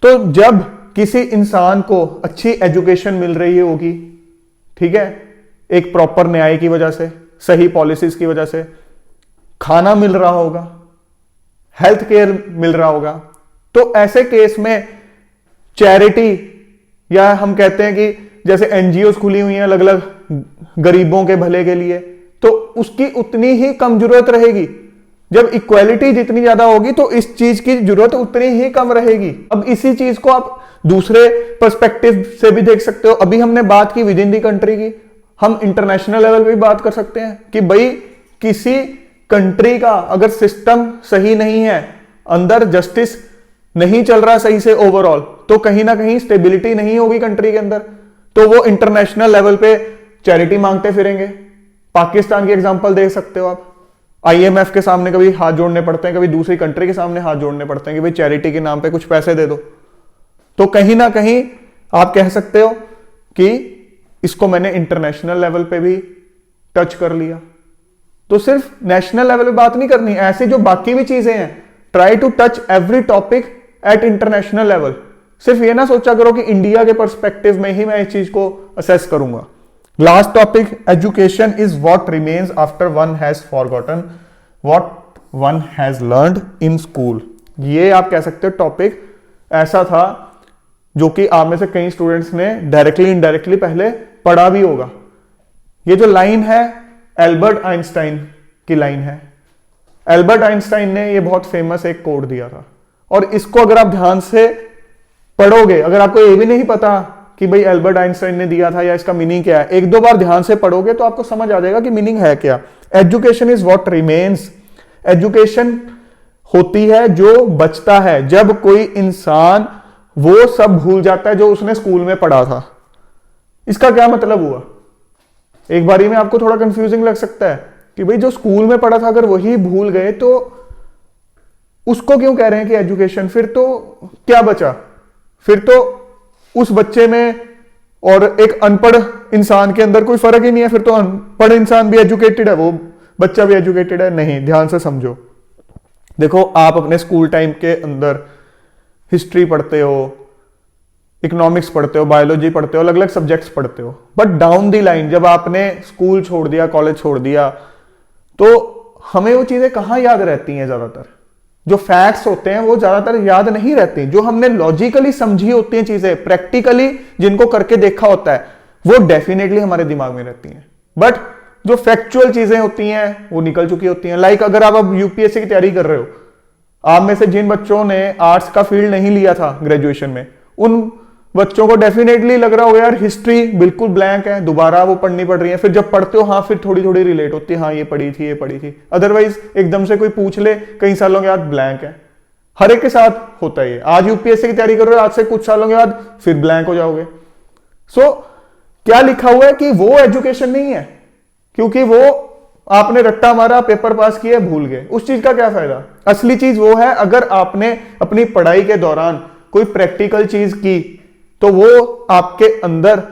तो जब किसी इंसान को अच्छी एजुकेशन मिल रही होगी, ठीक है, एक प्रॉपर न्याय की वजह से, सही पॉलिसीज की वजह से, खाना मिल रहा होगा, हेल्थ केयर मिल रहा होगा, तो ऐसे केस में चैरिटी, या हम कहते हैं कि जैसे एनजीओ खुली हुई हैं अलग अलग गरीबों के भले के लिए, तो उसकी उतनी ही कम जरूरत रहेगी। जब इक्वालिटी जितनी ज्यादा होगी तो इस चीज की जरूरत उतनी ही कम रहेगी। अब इसी चीज को आप दूसरे पर्सपेक्टिव से भी देख सकते हो। अभी हमने बात की विद इन दी कंट्री की, हम इंटरनेशनल लेवल पे भी बात कर सकते हैं कि भाई किसी कंट्री का अगर सिस्टम सही नहीं है, अंदर जस्टिस नहीं चल रहा सही से ओवरऑल, तो कहीं ना कहीं स्टेबिलिटी नहीं होगी कंट्री के अंदर, तो वो इंटरनेशनल लेवल पे चैरिटी मांगते फिरेंगे। पाकिस्तान की एग्जांपल देख सकते हो आप, आईएमएफ के सामने कभी हाथ जोड़ने पड़ते हैं, कभी दूसरी कंट्री के सामने हाथ जोड़ने पड़ते हैं कि भाई चैरिटी के नाम पे कुछ पैसे दे दो। तो कहीं ना कहीं आप कह सकते हो कि इसको मैंने इंटरनेशनल लेवल पे भी टच कर लिया। तो सिर्फ नेशनल लेवल पे बात नहीं करनी, ऐसी जो बाकी भी चीजें हैं, try to touch every topic at international level. सिर्फ ये ना सोचा करो कि इंडिया के पर्सपेक्टिव में ही मैं इस चीज को असेस करूंगा। Last topic, education is what remains after one has forgotten what one has learned in school. ये आप कह सकते हो टॉपिक ऐसा था जो कि आप में से कई स्टूडेंट्स ने डायरेक्टली इनडायरेक्टली पहले पढ़ा भी होगा। ये जो लाइन है एल्बर्ट आइंस्टाइन की लाइन है। एल्बर्ट आइंस्टाइन ने ये बहुत फेमस एक कोड दिया था, और इसको अगर आप ध्यान से पढ़ोगे, अगर आपको ये भी नहीं पता कि भाई एल्बर्ट आइंस्टाइन ने दिया था या इसका मीनिंग क्या है, एक दो बार ध्यान से पढ़ोगे तो आपको समझ आ जाएगा कि मीनिंग है क्या। Education is what remains, education होती है जो बचता है जब कोई इंसान वो सब भूल जाता है जो उसने स्कूल में पढ़ा था। इसका क्या मतलब हुआ? एक बारी में आपको थोड़ा कंफ्यूजिंग लग सकता है कि भाई जो स्कूल में पढ़ा था अगर वही भूल गए तो उसको क्यों कह रहे हैं कि एजुकेशन? फिर तो क्या बचा? फिर तो उस बच्चे में और एक अनपढ़ इंसान के अंदर कोई फर्क ही नहीं है। फिर तो अनपढ़ इंसान भी एजुकेटेड है, वो बच्चा भी एजुकेटेड है। नहीं, ध्यान से समझो। देखो, आप अपने स्कूल टाइम के अंदर हिस्ट्री पढ़ते हो, इकोनॉमिक्स पढ़ते हो, बायोलॉजी पढ़ते हो, अलग अलग सब्जेक्ट्स पढ़ते हो, बट डाउन दी लाइन जब आपने स्कूल छोड़ दिया, कॉलेज छोड़ दिया, तो हमें वो चीजें कहां याद रहती हैं? ज्यादातर जो फैक्ट्स होते हैं वो ज्यादातर याद नहीं रहती। जो हमने लॉजिकली समझी होती हैं चीजें, प्रैक्टिकली जिनको करके देखा होता है, वो डेफिनेटली हमारे दिमाग में रहती हैं। बट जो फैक्चुअल चीजें होती हैं वो निकल चुकी होती हैं। लाइक अगर आप अब यूपीएससी की तैयारी कर रहे हो, आप में से जिन बच्चों ने आर्ट्स का फील्ड नहीं लिया था ग्रेजुएशन में, उन बच्चों को डेफिनेटली लग रहा होगा यार हिस्ट्री बिल्कुल ब्लैंक है, दोबारा वो पढ़नी पड़ रही है। फिर जब पढ़ते हो, हाँ, फिर थोड़ी थोड़ी रिलेट होती है, हाँ ये पढ़ी थी, ये पढ़ी थी। अदरवाइज एकदम से कोई पूछ ले कई सालों के बाद, ब्लैंक है। हर एक के साथ होता है ये। आज यूपीएससी की तैयारी कर रहे हो, आज से कुछ सालों के बाद फिर ब्लैंक हो जाओगे। सो क्या लिखा हुआ है कि वो एजुकेशन नहीं है, क्योंकि वो आपने रट्टा मारा, पेपर पास किया, भूल गए। उस चीज का क्या फायदा? असली चीज वो है अगर आपने अपनी पढ़ाई के दौरान कोई प्रैक्टिकल चीज की, तो वो आपके अंदर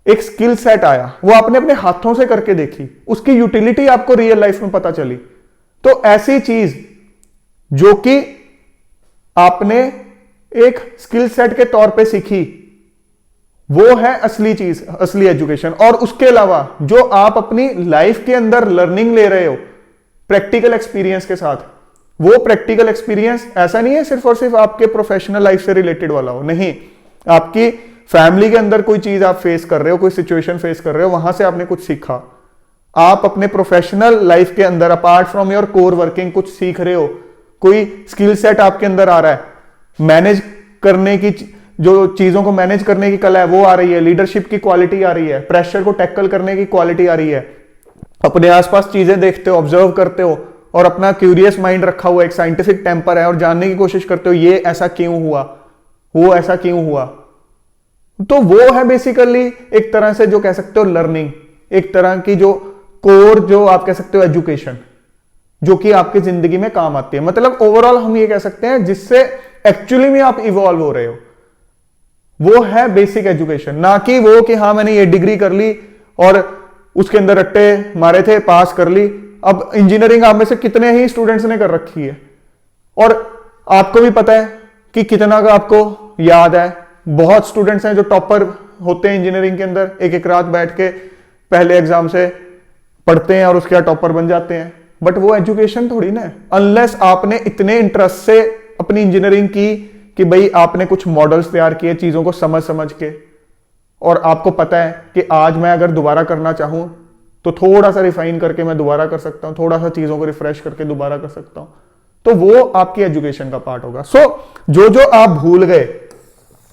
एक स्किल सेट आया, वो आपने अपने हाथों से करके देखी, उसकी यूटिलिटी आपको रियल लाइफ में पता चली। तो ऐसी चीज जो कि आपने एक स्किल सेट के तौर पे सीखी, वो है असली चीज, असली एजुकेशन। और उसके अलावा जो आप अपनी लाइफ के अंदर लर्निंग ले रहे हो प्रैक्टिकल एक्सपीरियंस के साथ, वो प्रैक्टिकल एक्सपीरियंस ऐसा नहीं है सिर्फ और सिर्फ आपके प्रोफेशनल लाइफ से रिलेटेड वाला हो, नहीं। आपकी फैमिली के अंदर कोई चीज आप फेस कर रहे हो, कोई सिचुएशन फेस कर रहे हो, वहां से आपने कुछ सीखा। आप अपने प्रोफेशनल लाइफ के अंदर apart from your core working कुछ सीख रहे हो, कोई स्किल सेट आपके अंदर आ रहा है, मैनेज करने की, जो चीजों को मैनेज करने की कला है वो आ रही है, लीडरशिप की क्वालिटी आ रही है, प्रेशर को टैकल करने की क्वालिटी आ रही है, अपने आसपास चीजें देखते हो, ऑब्जर्व करते हो, और अपना क्यूरियस माइंड रखा हुआ, एक साइंटिफिक टेम्पर है और जानने की कोशिश करते हो ये ऐसा क्यों हुआ, वो ऐसा क्यों हुआ। तो वो है बेसिकली एक तरह से जो कह सकते हो लर्निंग, एक तरह की जो कोर, जो आप कह सकते हो एजुकेशन, जो कि आपकी जिंदगी में काम आती है। मतलब ओवरऑल हम ये कह सकते हैं जिससे एक्चुअली में आप इवॉल्व हो रहे हो, वो है बेसिक एजुकेशन। ना कि वो कि हाँ मैंने ये डिग्री कर ली और उसके अंदर रट्टे मारे थे, पास कर ली। अब इंजीनियरिंग आप में से कितने ही स्टूडेंट्स ने कर रखी है, और आपको भी पता है कि कितना का आपको याद है। बहुत स्टूडेंट्स हैं जो टॉपर होते हैं इंजीनियरिंग के अंदर, एक एक रात बैठ के पहले एग्जाम से पढ़ते हैं और उसके बाद टॉपर बन जाते हैं। बट वो एजुकेशन थोड़ी ना है, अनलेस आपने इतने इंटरेस्ट से अपनी इंजीनियरिंग की कि भाई आपने कुछ मॉडल्स तैयार किए चीजों को समझ समझ के, और आपको पता है कि आज मैं अगर दोबारा करना चाहूं तो थोड़ा सा रिफाइन करके मैं दोबारा कर सकता हूं, थोड़ा सा चीजों को रिफ्रेश करके दोबारा कर सकता हूं, तो वो आपकी एजुकेशन का पार्ट होगा। सो जो जो आप भूल गए,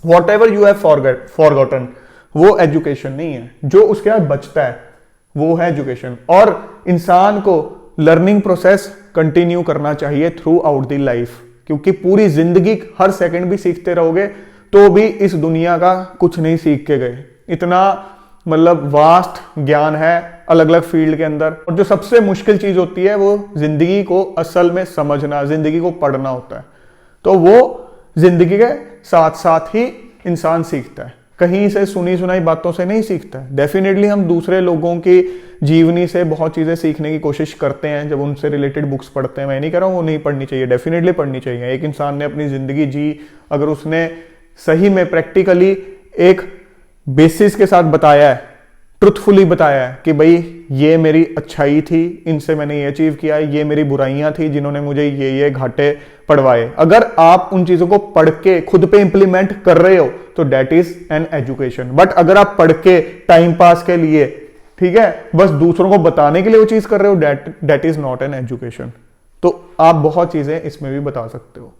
what ever you have forgotten, वो एजुकेशन नहीं है। जो उसके बाद बचता है वो है एजुकेशन। और इंसान को लर्निंग प्रोसेस कंटिन्यू करना चाहिए थ्रू आउट द लाइफ, क्योंकि पूरी जिंदगी हर सेकंड भी सीखते रहोगे तो भी इस दुनिया का कुछ नहीं सीख के गए। इतना मतलब वास्ट ज्ञान है अलग अलग फील्ड के अंदर। और जो सबसे मुश्किल चीज होती है वो जिंदगी को असल में समझना, जिंदगी को पढ़ना होता है। तो वो जिंदगी के साथ साथ ही इंसान सीखता है, कहीं से सुनी सुनाई बातों से नहीं सीखता है। डेफिनेटली हम दूसरे लोगों की जीवनी से बहुत चीजें सीखने की कोशिश करते हैं जब उनसे रिलेटेड बुक्स पढ़ते हैं। मैं नहीं कह रहा हूँ वो नहीं पढ़नी चाहिए, डेफिनेटली पढ़नी चाहिए। एक इंसान ने अपनी जिंदगी जी, अगर उसने सही में प्रैक्टिकली एक बेसिस के साथ बताया है, ट्रुथफुली बताया है कि भाई ये मेरी अच्छाई थी, इनसे मैंने ये अचीव किया है, ये मेरी बुराइयां थी जिन्होंने मुझे ये घाटे पड़वाए, अगर आप उन चीजों को पढ़ के खुद पे इंप्लीमेंट कर रहे हो तो that is an education. But अगर आप पढ़ के टाइम पास के लिए, ठीक है, बस दूसरों को बताने के लिए वो चीज कर रहे हो, that is not an education. तो आप बहुत चीजें इसमें भी बता सकते हो।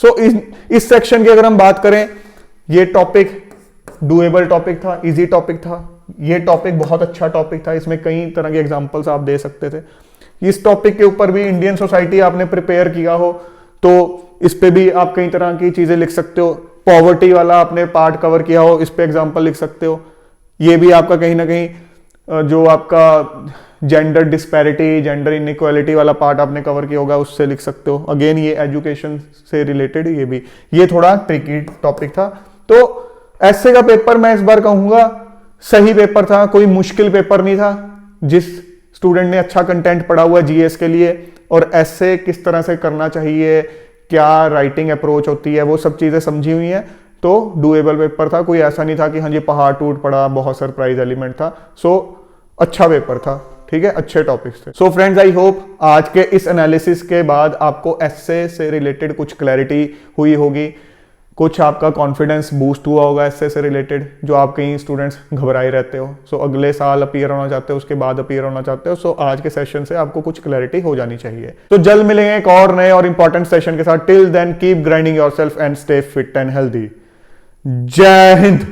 सो इस सेक्शन की अगर हम बात करें, ये टॉपिक डूएबल टॉपिक था, इजी टॉपिक था। ये टॉपिक बहुत अच्छा टॉपिक था, इसमें कई तरह के एग्जांपल्स आप दे सकते थे। इस टॉपिक के ऊपर भी इंडियन सोसाइटी आपने प्रिपेयर किया हो तो इस पे भी आप कई तरह की चीजें लिख सकते हो। पॉवर्टी वाला आपने पार्ट कवर किया हो, इस पे एग्जांपल लिख सकते हो। ये भी आपका कहीं ना कहीं जो आपका जेंडर डिस्पैरिटी, जेंडर इनइक्वालिटी वाला पार्ट आपने कवर किया होगा, उससे लिख सकते हो। अगेन ये एजुकेशन से रिलेटेड, ये थोड़ा ट्रिकी टॉपिक था। तो एस्से का पेपर मैं इस बार कहूंगा सही पेपर था, कोई मुश्किल पेपर नहीं था। जिस स्टूडेंट ने अच्छा कंटेंट पढ़ा हुआ जीएस के लिए और एस्से किस तरह से करना चाहिए, क्या राइटिंग अप्रोच होती है, वो सब चीजें समझी हुई हैं, तो डूएबल पेपर था। कोई ऐसा नहीं था कि हाँ जी पहाड़ टूट पड़ा, बहुत सरप्राइज एलिमेंट था। सो अच्छा पेपर था, ठीक है, अच्छे टॉपिक्स थे। सो फ्रेंड्स, आई होप आज के इस एनालिसिस के बाद आपको एस्से से रिलेटेड कुछ क्लैरिटी हुई होगी, कुछ आपका कॉन्फिडेंस बूस्ट हुआ होगा एस्से से रिलेटेड, जो आप कई स्टूडेंट्स घबराए रहते हो। सो अगले साल अपीयर होना चाहते हो, उसके बाद अपीयर होना चाहते हो, सो आज के सेशन से आपको कुछ क्लैरिटी हो जानी चाहिए। तो जल्द मिलेंगे एक और नए और इंपॉर्टेंट सेशन के साथ। Till then keep grinding yourself and stay fit and healthy. जय हिंद।